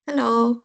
Hello.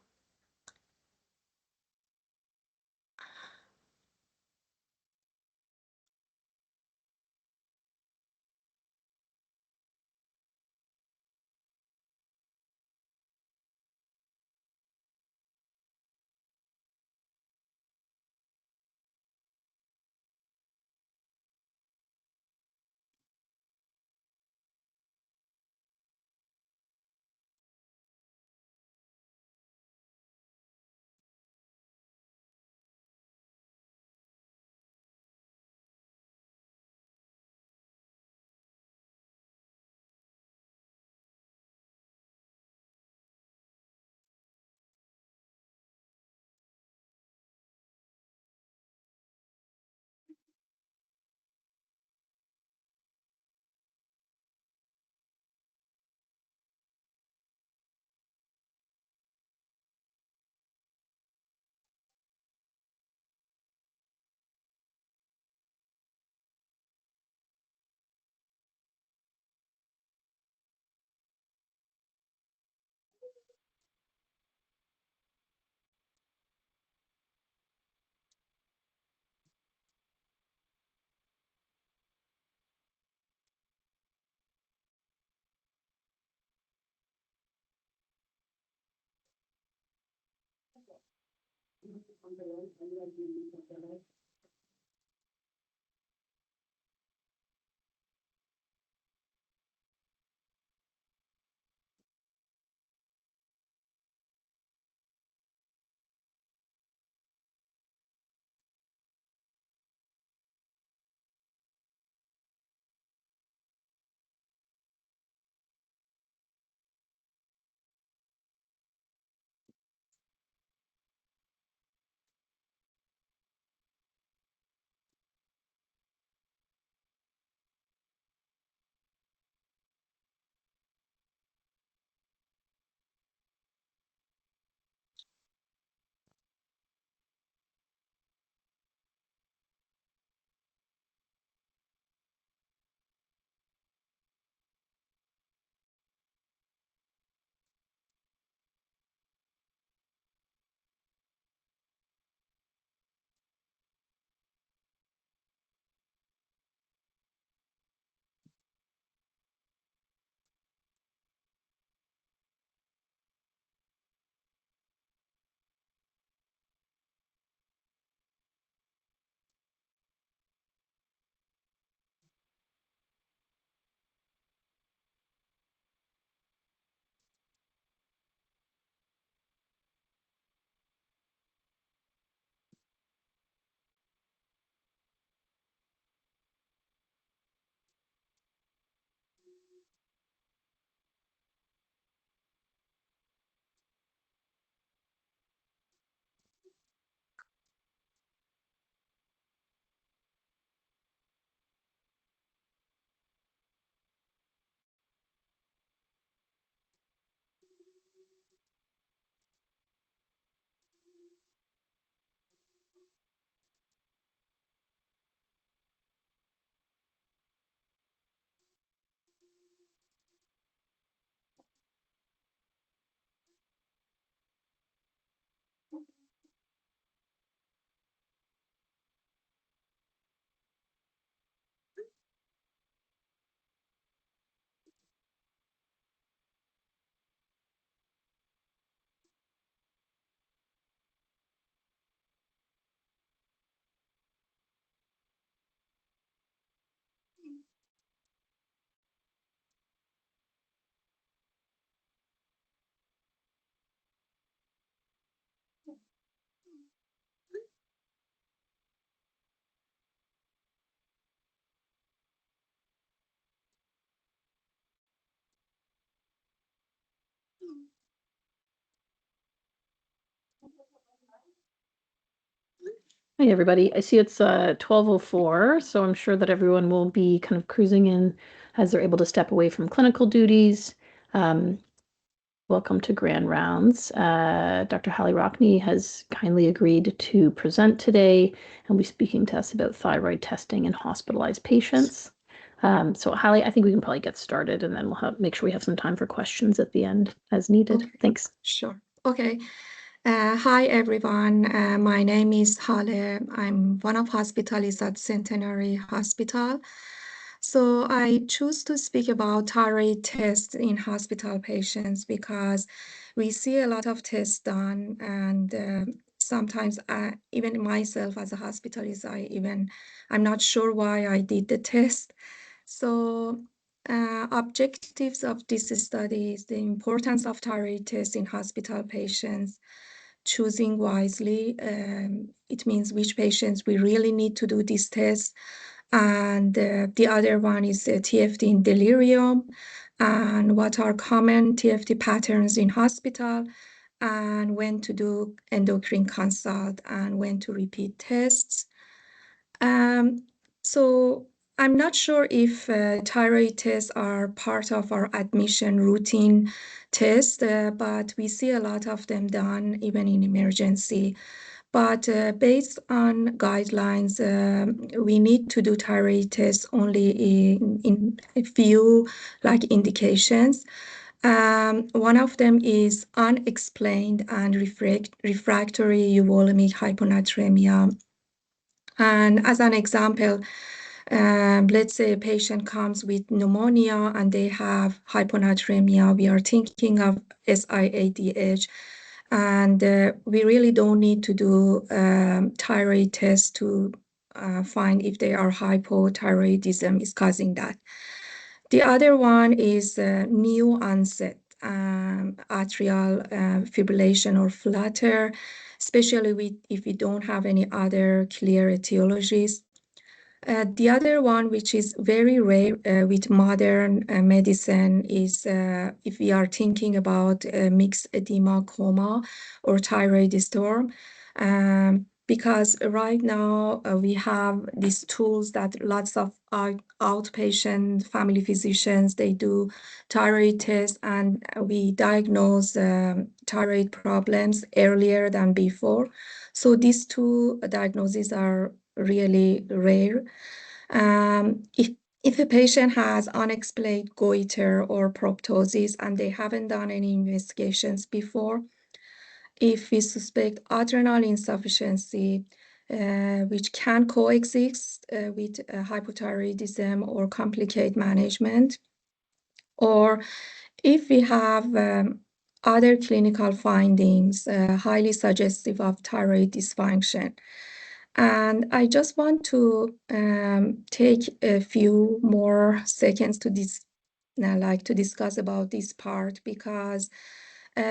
Hi, everybody. I see it's 12:04, so I'm sure that everyone will be kind of cruising in as they're able to step away from clinical duties. Um, Welcome to Grand Rounds. Dr. Hallie Rokni has kindly agreed to present today and be speaking to us about thyroid testing in hospitalized patients. So Hallie, I think we can probably get started and then we'll make sure we have some time for questions at the end as needed. Okay, Thanks. sure. Okay. Hi, everyone. My name is Hale. I'm one of hospitalists at Centenary Hospital. So I choose to speak about thyroid tests in hospital patients because we see a lot of tests done, and sometimes even myself as a hospitalist, I'm not sure why I did the test. So objectives of this study is the importance of thyroid tests in hospital patients, choosing wisely. It means which patients we really need to do this test. And the other one is TFT in delirium, and what are common TFT patterns in hospital, and when to do endocrine consult, and when to repeat tests. So I'm not sure if thyroid tests are part of our admission routine test, but we see a lot of them done even in emergency. But based on guidelines, we need to do thyroid tests only in a few indications. One of them is unexplained and refractory euvolemic hyponatremia. And as an example, let's say a patient comes with pneumonia and they have hyponatremia. We are thinking of SIADH, and we really don't need to do thyroid tests to find if they are hypothyroidism is causing that. The other one is new onset atrial fibrillation or flutter, especially if we don't have any other clear etiologies. The other one, which is very rare with modern medicine, is if we are thinking about mixed edema coma or thyroid storm. Because right now we have these tools that lots of outpatient family physicians, they do thyroid tests, and we diagnose thyroid problems earlier than before. So these two diagnoses are really rare. If a patient has unexplained goiter or proptosis and they haven't done any investigations before, if we suspect adrenal insufficiency, which can coexist with hypothyroidism or complicate management, or if we have other clinical findings highly suggestive of thyroid dysfunction. And I just want to take a few more seconds to discuss about this part, because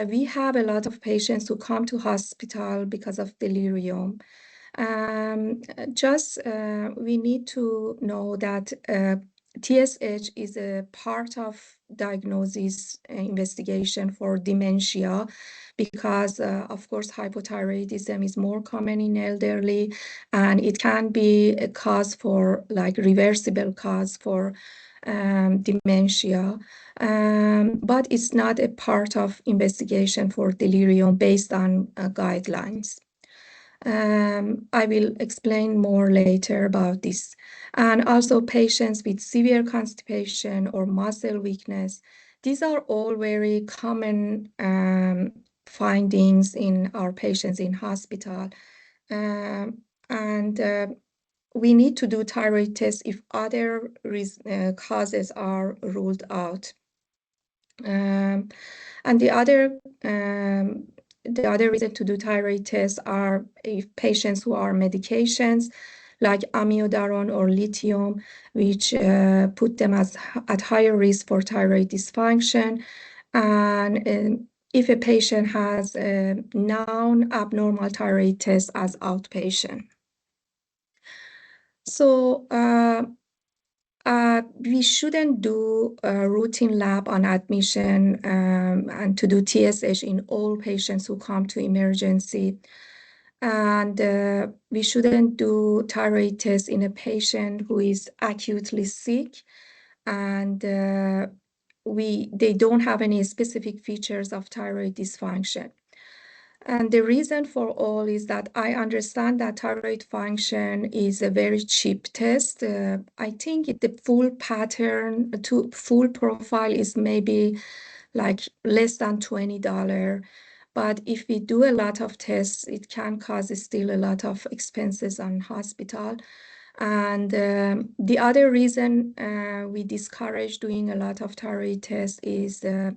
we have a lot of patients who come to hospital because of delirium. We need to know that TSH is a part of diagnosis investigation for dementia, because of course hypothyroidism is more common in elderly, and it can be a cause for reversible cause for dementia, but it's not a part of investigation for delirium based on guidelines. I will explain more later about this. And also patients with severe constipation or muscle weakness. These are all very common findings in our patients in hospital. And we need to do thyroid tests if other causes are ruled out. And the other reason to do thyroid tests are if patients who are medications like amiodarone or lithium, which put them at higher risk for thyroid dysfunction. And if a patient has a known abnormal thyroid test as outpatient. So we shouldn't do a routine lab on admission and to do TSH in all patients who come to emergency. And we shouldn't do thyroid test in a patient who is acutely sick and they don't have any specific features of thyroid dysfunction. And the reason for all is that I understand that thyroid function is a very cheap test. I think the full pattern to full profile is maybe like less than $20. But if we do a lot of tests, it can cause still a lot of expenses on hospital. And the other reason we discourage doing a lot of thyroid tests is the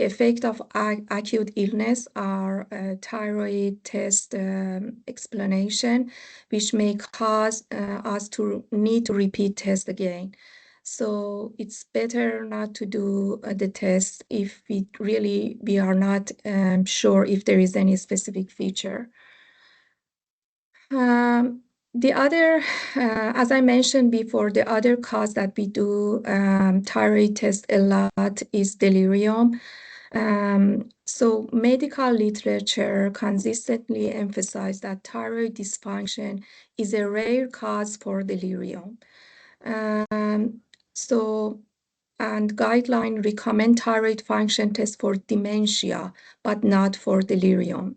effect of acute illness or thyroid test explanation, which may cause us to need to repeat test again. So it's better not to do the test if we are not sure if there is any specific feature. The other, as I mentioned before, the other cause that we do thyroid test a lot is delirium. So medical literature consistently emphasize that thyroid dysfunction is a rare cause for delirium. So, and guidelines recommend thyroid function test for dementia, but not for delirium.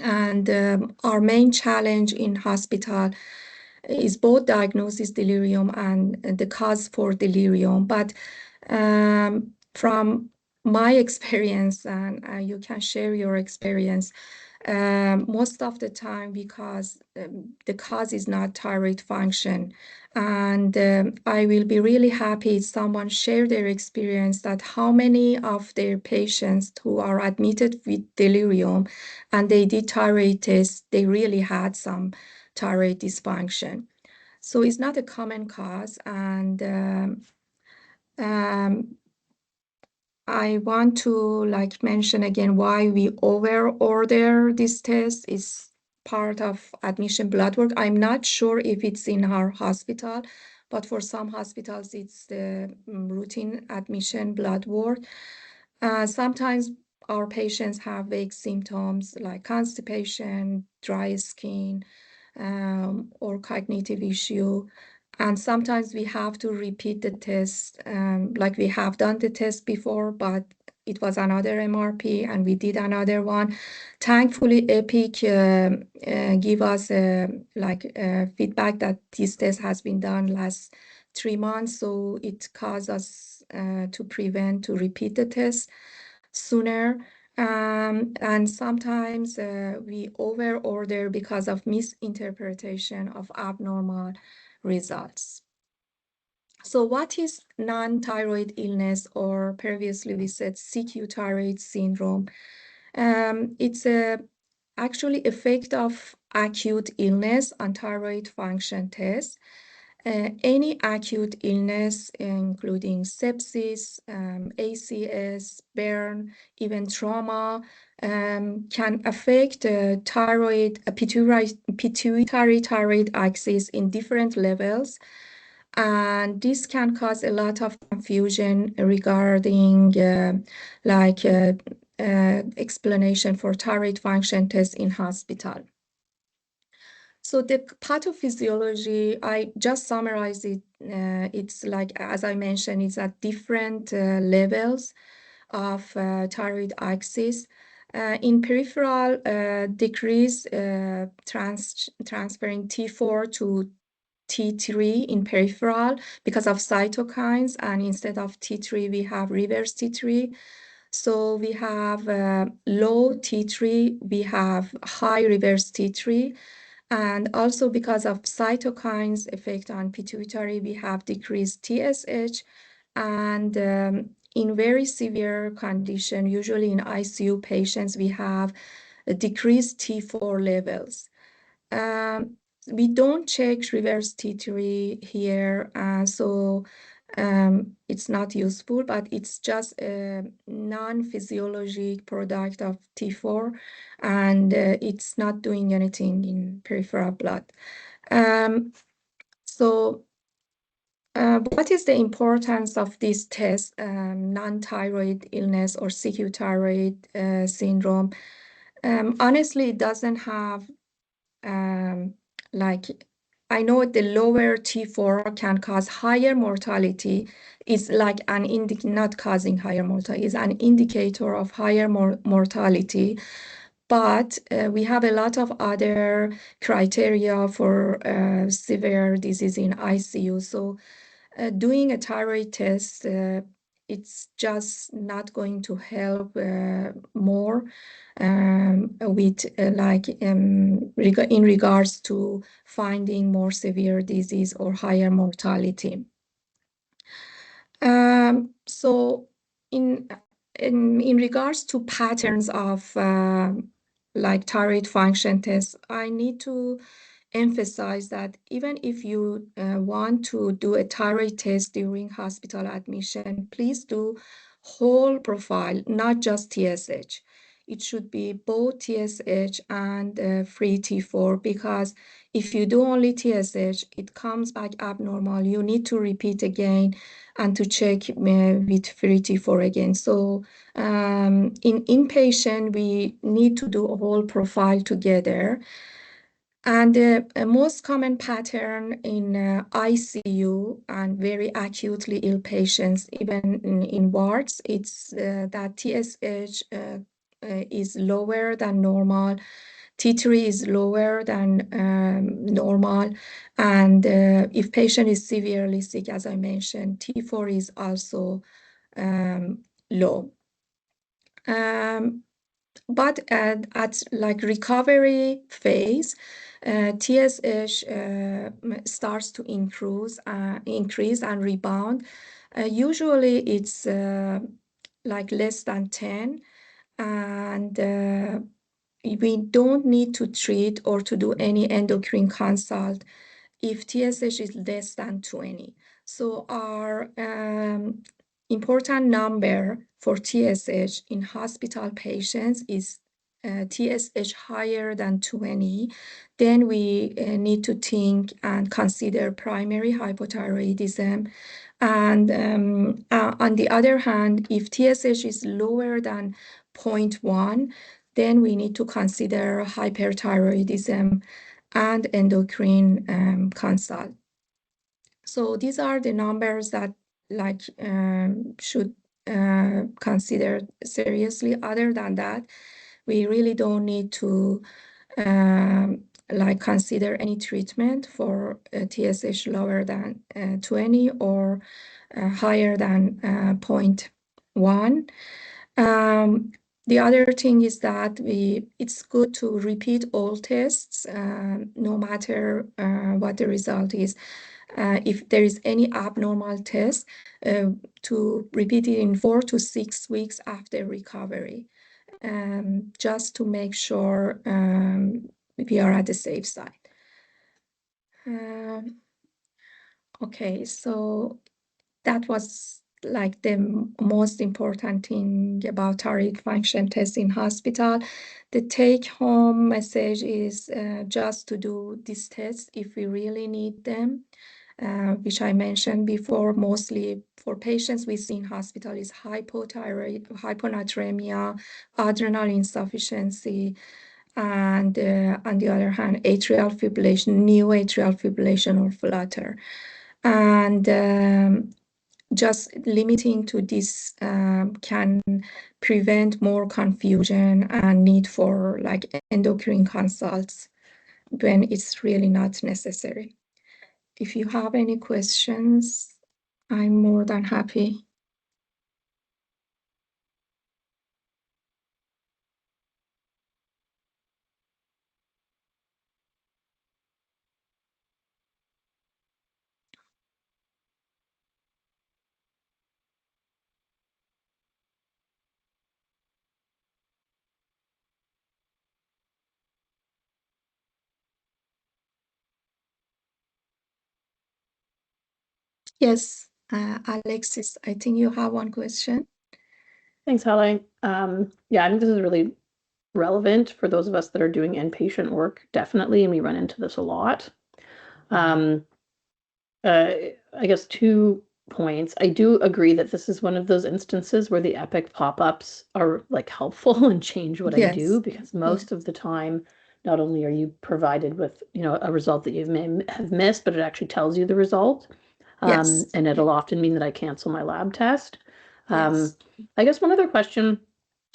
And our main challenge in hospital is both diagnosis delirium and the cause for delirium. But from my experience, and you can share your experience, most of the time because the cause is not thyroid function. And I will be really happy if someone share their experience that how many of their patients who are admitted with delirium and they did thyroid test, they really had some thyroid dysfunction. So it's not a common cause. And I want to mention again why we over order this test is part of admission blood work. I'm not sure if it's in our hospital, but for some hospitals it's the routine admission blood work. Sometimes our patients have vague symptoms like constipation, dry skin, or cognitive issue. And sometimes we have to repeat the test, like we have done the test before, but it was another MRP and we did another one. Thankfully, Epic give us feedback that this test has been done last 3 months, so it caused us to prevent to repeat the test sooner. And sometimes we over order because of misinterpretation of abnormal results. So what is non-thyroid illness, or previously we said CQ thyroid syndrome? It's actually effect of acute illness on thyroid function test. Any acute illness, including sepsis, ACS, burn, even trauma, can affect pituitary thyroid axis in different levels. And this can cause a lot of confusion regarding explanation for thyroid function test in hospital. So the pathophysiology, I just summarized it. It's as I mentioned, it's at different levels of thyroid axis. In peripheral, decrease transferring T4 to T3 in peripheral because of cytokines, and instead of T3, we have reverse T3. So we have low T3, we have high reverse T3. And also because of cytokines effect on pituitary, we have decreased TSH. And in very severe condition, usually in ICU patients, we have decreased T4 levels. We don't check reverse T3 here, so it's not useful, but it's just a non-physiologic product of T4, and it's not doing anything in peripheral blood. So what is the importance of this test, non-thyroid illness or CQ thyroid syndrome? Honestly, it doesn't have like I know the lower T4 can cause higher mortality. Is like an not causing higher mortality, is an indicator of higher mortality. But we have a lot of other criteria for severe disease in ICU. So doing a thyroid test, it's just not going to help more with in regards to finding more severe disease or higher mortality. So in in regards to patterns of like thyroid function tests, I need to emphasize that even if you want to do a thyroid test during hospital admission, please do whole profile, not just TSH. It should be both TSH and free T4, because if you do only TSH, it comes back abnormal. You need to repeat again and to check with free T4 again. So in inpatient, we need to do a whole profile together. And the most common pattern in ICU and very acutely ill patients, even in wards, it's that TSH is lower than normal, T3 is lower than normal, and if patient is severely sick, as I mentioned, T4 is also low. But at like recovery phase, TSH starts to increase and rebound. Usually it's like less than 10, and we don't need to treat or to do any endocrine consult if TSH is less than 20. So our important number for TSH in hospital patients is TSH higher than 20. Then we need to think and consider primary hypothyroidism. And on the other hand, if TSH is lower than 0.1, then we need to consider hyperthyroidism and endocrine consult. So these are the numbers that like should consider seriously. Other than that, we really don't need to like consider any treatment for TSH lower than 20 or higher than 0.1. The other thing is that it's good to repeat all tests, no matter what the result is. If there is any abnormal test, to repeat it in 4 to 6 weeks after recovery, just to make sure we are at the safe side. Okay, so that was like the most important thing about thyroid function test in hospital. The take-home message is just to do these tests if we really need them, which I mentioned before. Mostly for patients we see in hospital is hypothyroid, hyponatremia, adrenal insufficiency, and on the other hand, atrial fibrillation, new atrial fibrillation or flutter. And just limiting to this can prevent more confusion and need for like endocrine consults when it's really not necessary. If you have any questions, I'm more than happy. Yes, Alexis, I think you have one question. Thanks, Holly. Yeah, I think this is really relevant for those of us that are doing inpatient work, definitely, and we run into this a lot. I guess two points. I do agree that this is one of those instances where the Epic pop-ups are like helpful and change what I do, Yes. because Yeah. most of the time, not only are you provided with, a result that you may have missed, but it actually tells you the result. Yes. And it'll often mean that I cancel my lab test. Um, Yes. I guess one other question,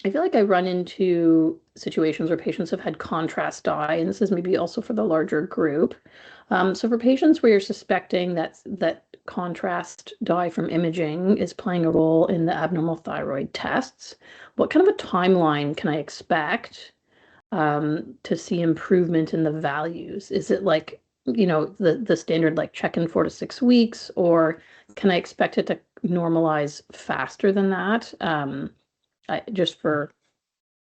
I feel like I run into situations where patients have had contrast dye, and this is maybe also for the larger group. So for patients where you're suspecting that contrast dye from imaging is playing a role in the abnormal thyroid tests, what kind of a timeline can I expect to see improvement in the values? Is it like, the standard like check in 4 to 6 weeks, or can I expect it to normalize faster than that? Just for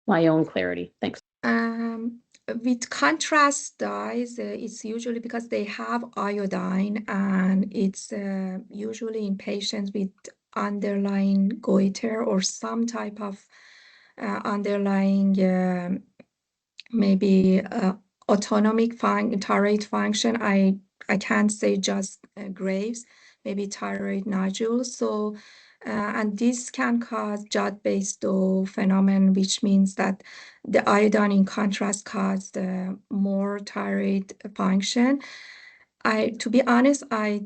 my own clarity. Thanks. Um, with contrast dyes, it's usually because they have iodine, and it's usually in patients with underlying goiter or some type of underlying maybe autonomic thyroid function. I can't say just Graves, maybe thyroid nodules. So, and this can cause jod-based Doe phenomenon, which means that the iodine in contrast caused more thyroid function. To be honest, I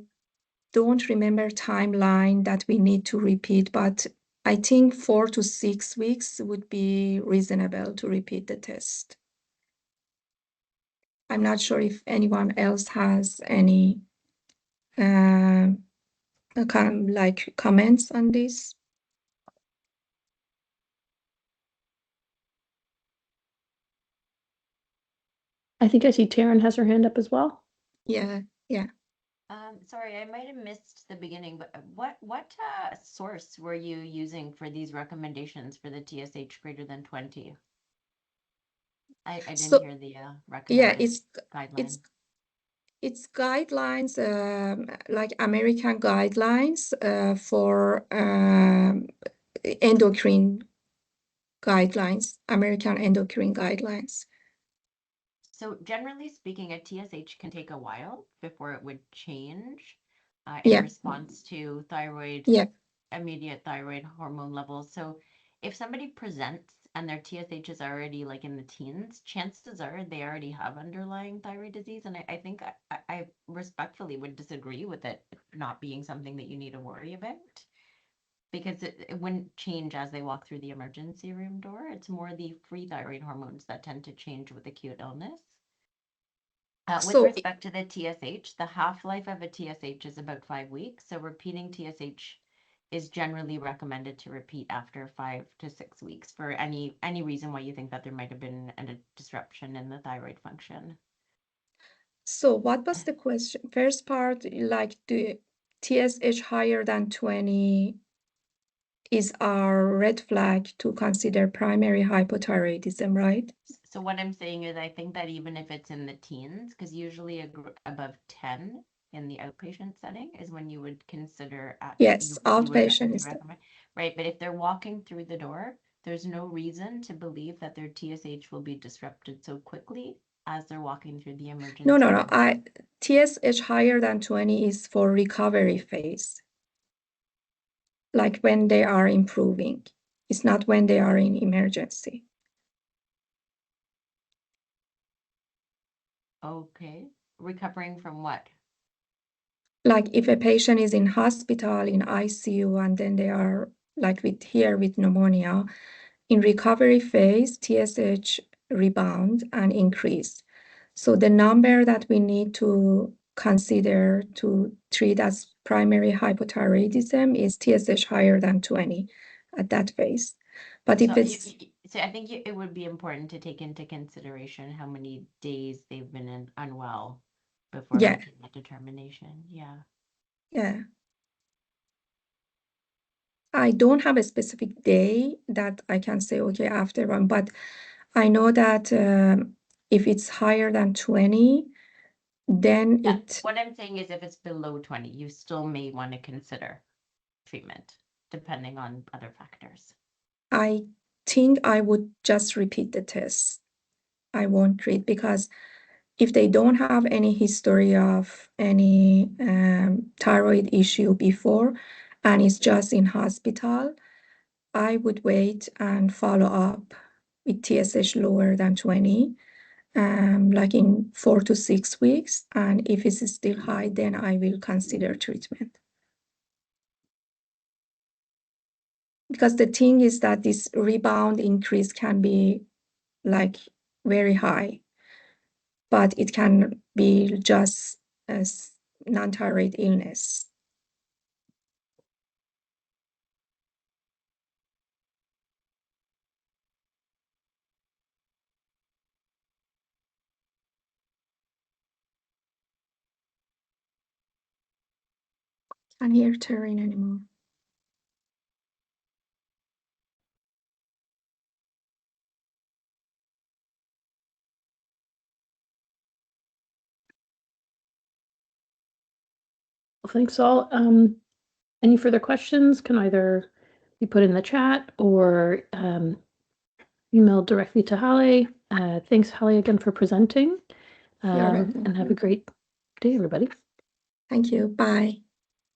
don't remember timeline that we need to repeat, but I think 4 to 6 weeks would be reasonable to repeat the test. I'm not sure if anyone else has any uh, comments on this. I think I see Taryn has her hand up as well. Yeah, yeah. Sorry, I might have missed the beginning, but what source were you using for these recommendations for the TSH greater than 20? I didn't So hear the yeah, recommended it's guideline. it's guidelines like American guidelines for endocrine guidelines, American endocrine guidelines. So generally speaking, a TSH can take a while before it would change in Yeah, response to yeah. immediate thyroid hormone levels. So if somebody presents and their TSH is already like in the teens, chances are they already have underlying thyroid disease. And I think I respectfully would disagree with it not being something that you need to worry about, because it wouldn't change as they walk through the emergency room door. It's more the free thyroid hormones that tend to change with acute illness. With So respect to the TSH, the half-life of a TSH is about 5 weeks. So repeating TSH is generally recommended to repeat after 5 to 6 weeks for any reason why you think that there might have been a disruption in the thyroid function. So what was the question? First part, like the TSH higher than 20 is our red flag to consider primary hypothyroidism, right? So what I'm saying is I think that even if it's in the teens, because usually above 10 in the outpatient setting is when you would consider Yes, you would outpatient be is the recommend, right? But if they're walking through the door, there's no reason to believe that their TSH will be disrupted so quickly as they're walking through the no, emergency no, no. room. TSH higher than 20 is for recovery phase, like when they are improving. It's not when they are in emergency. Okay. Recovering from what? Like if a patient is in hospital, in ICU, and then they are like with pneumonia, in recovery phase, TSH rebound and increase. So the number that we need to consider to treat as primary hypothyroidism is TSH higher than 20 at that phase. But if it's So I think it would be important to take into consideration how many days they've been unwell before yeah, making that determination. Yeah. yeah. I don't have a specific day that I can say, okay, after one, but I know that if it's higher than 20, then Yeah. What I'm saying is if it's below 20, you still may want to consider treatment depending on other factors. I think I would just repeat the test. I won't treat because if they don't have any history of any thyroid issue before and it's just in hospital, I would wait and follow up with TSH lower than 20, like in 4 to 6 weeks. And if it's still high, then I will consider treatment. Because the thing is that this rebound increase can be like very high, but it can be just a non-thyroid illness. Can't hear Taryn anymore. Well, thanks all. Any further questions can either be put in the chat or emailed directly to Halle. Thanks, Halle, again for presenting. You're welcome. And have a great day, everybody. Thank you. Bye.